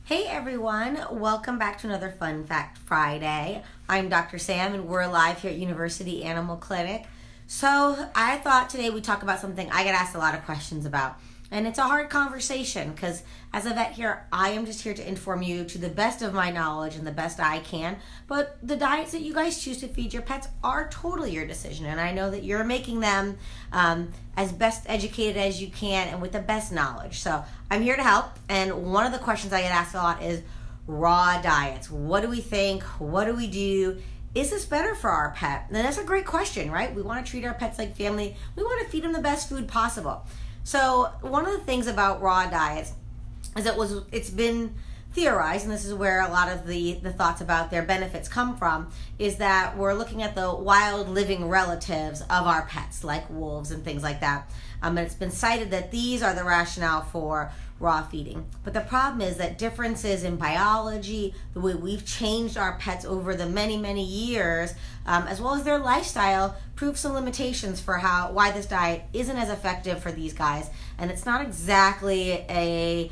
Hey everyone, welcome back to another Fun Fact Friday. I'm Dr. Sam and we're live here at University Animal Clinic. So I thought today we'd talk about something I get asked a lot of questions about. And it's a hard conversation because as a vet here, I am just here to inform you to the best of my knowledge and the best I can. But the diets that you guys choose to feed your pets are totally your decision. And I know that you're making them as best educated as you can and with the best knowledge. So I'm here to help. And one of the questions I get asked a lot is raw diets. What do we think? What do we do? Is this better for our pet? And that's a great question, right? We want to treat our pets like family. We want to feed them the best food possible. So one of the things about raw diets is it's been theorized, and this is where a lot of the thoughts about their benefits come from, is that we're looking at the wild living relatives of our pets, like wolves and things like that. And it's been cited that these are the rationale for raw feeding. But the problem is that differences in biology, the way we've changed our pets over the many, many years, as well as their lifestyle, prove some limitations for why this diet isn't as effective for these guys. And it's not exactly an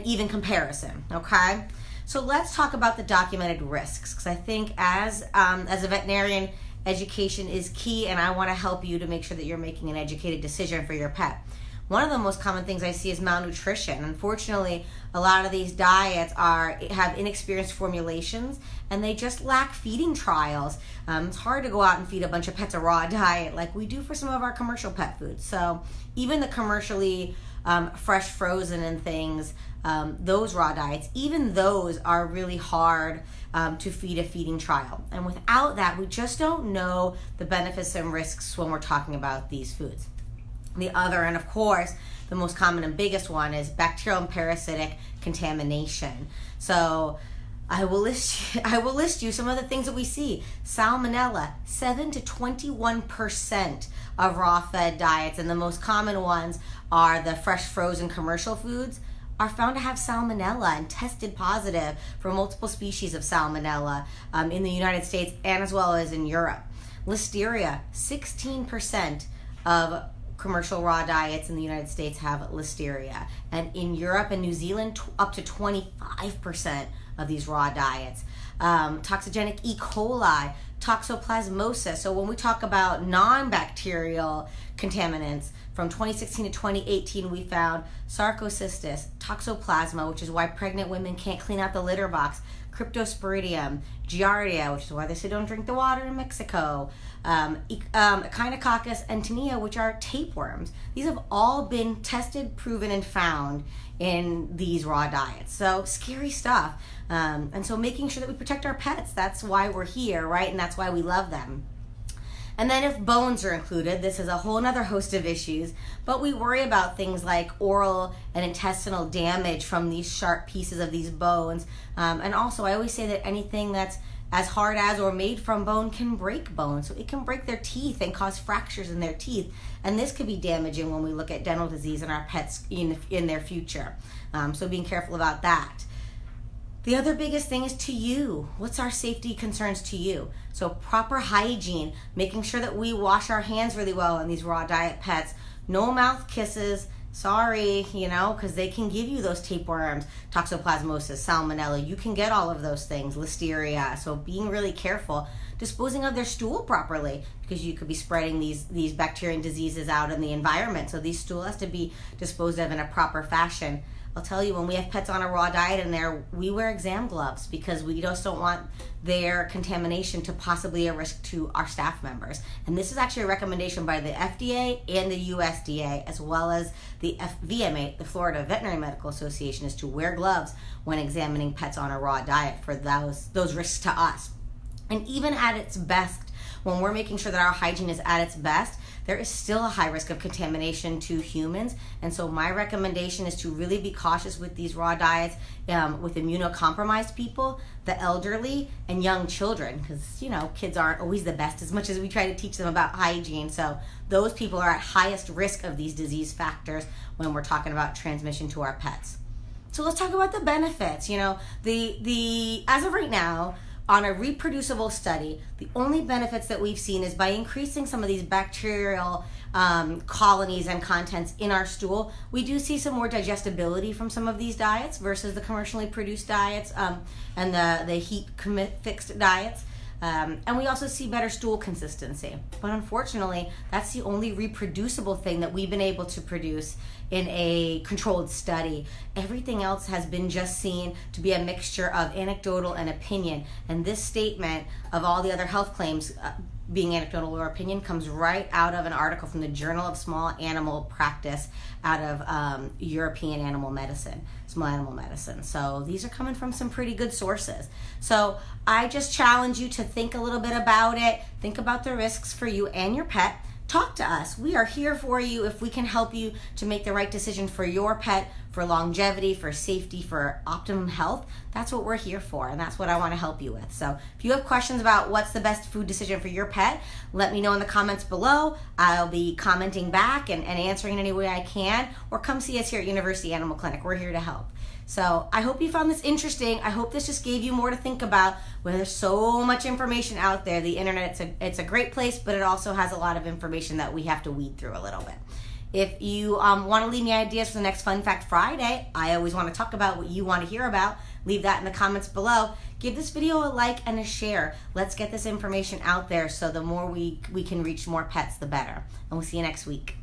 even comparison, okay? So let's talk about the documented risks, because I think as a veterinarian, education is key, and I want to help you to make sure that you're making an educated decision for your pet. One of the most common things I see is malnutrition. Unfortunately, a lot of these diets have inexperienced formulations and they just lack feeding trials. It's hard to go out and feed a bunch of pets a raw diet like we do for some of our commercial pet foods. So even the commercially fresh frozen and things, those raw diets, even those are really hard to feed a feeding trial. And without that, we just don't know the benefits and risks when we're talking about these foods. The other, and of course, the most common and biggest one is bacterial and parasitic contamination. So I will list you some of the things that we see. Salmonella, 7 to 21% of raw fed diets, and the most common ones are the fresh frozen commercial foods, are found to have salmonella and tested positive for multiple species of salmonella in the United States and as well as in Europe. Listeria, 16% of commercial raw diets in the United States have listeria, and in Europe and New Zealand up to 25% of these raw diets. Toxigenic E. coli, toxoplasmosis. So when we talk about non-bacterial contaminants, from 2016 to 2018 we found Sarcocystis, Toxoplasma, which is why pregnant women can't clean out the litter box, Cryptosporidium, Giardia, which is why they say don't drink the water in Mexico, Echinococcus and tinea, which are tapeworms. These have all been tested, proven, and found in these raw diets. So scary stuff. And so making sure that we protect our pets, that's why we're here, right? And that's why we love them. And then if bones are included, this is a whole other host of issues, but we worry about things like oral and intestinal damage from these sharp pieces of these bones. And also, I always say that anything that's as hard as or made from bone can break bone. So it can break their teeth and cause fractures in their teeth. And this could be damaging when we look at dental disease in our pets in their future. So being careful about that. The other biggest thing is to you. What's our safety concerns to you? So proper hygiene, making sure that we wash our hands really well on these raw diet pets. No mouth kisses. Sorry, because they can give you those tapeworms, toxoplasmosis, salmonella. You can get all of those things, listeria. So being really careful, disposing of their stool properly, because you could be spreading these bacteria and diseases out in the environment. So these stool has to be disposed of in a proper fashion. I'll tell you, when we have pets on a raw diet in there, we wear exam gloves because we just don't want their contamination to possibly a risk to our staff members. And this is actually a recommendation by the FDA and the USDA, as well as the VMA, the Florida Veterinary Medical Association, is to wear gloves when examining pets on a raw diet for those risks to us. And even at its best, when we're making sure that our hygiene is at its best, there is still a high risk of contamination to humans. And so my recommendation is to really be cautious with these raw diets with immunocompromised people, the elderly, and young children, because kids aren't always the best as much as we try to teach them about hygiene. So those people are at highest risk of these disease factors when we're talking about transmission to our pets. So let's talk about the benefits. The as of right now, on a reproducible study, the only benefits that we've seen is by increasing some of these bacterial colonies and contents in our stool. We do see some more digestibility from some of these diets versus the commercially produced diets and the heat fixed diets. And we also see better stool consistency. But unfortunately, that's the only reproducible thing that we've been able to produce in a controlled study. Everything else has been just seen to be a mixture of anecdotal and opinion. And this statement of all the other health claims being anecdotal or opinion comes right out of an article from the Journal of Small Animal Practice out of European Animal Medicine, Small Animal Medicine. So these are coming from some pretty good sources. So I just challenge you to think a little bit about it. Think about the risks for you and your pet. Talk to us. We are here for you if we can help you to make the right decision for your pet, for longevity, for safety, for optimum health. That's what we're here for, and that's what I want to help you with. So if you have questions about what's the best food decision for your pet, let me know in the comments below. I'll be commenting back and answering in any way I can, or come see us here at University Animal Clinic. We're here to help. So I hope you found this interesting. I hope this just gave you more to think about. When there's so much information out there, the internet, it's a great place, but it also has a lot of information that we have to weed through a little bit. If you want to leave me ideas for the next Fun Fact Friday, I always want to talk about what you want to hear about. Leave that in the comments below. Give this video a like and a share. Let's get this information out there so the more we can reach more pets, the better. And we'll see you next week.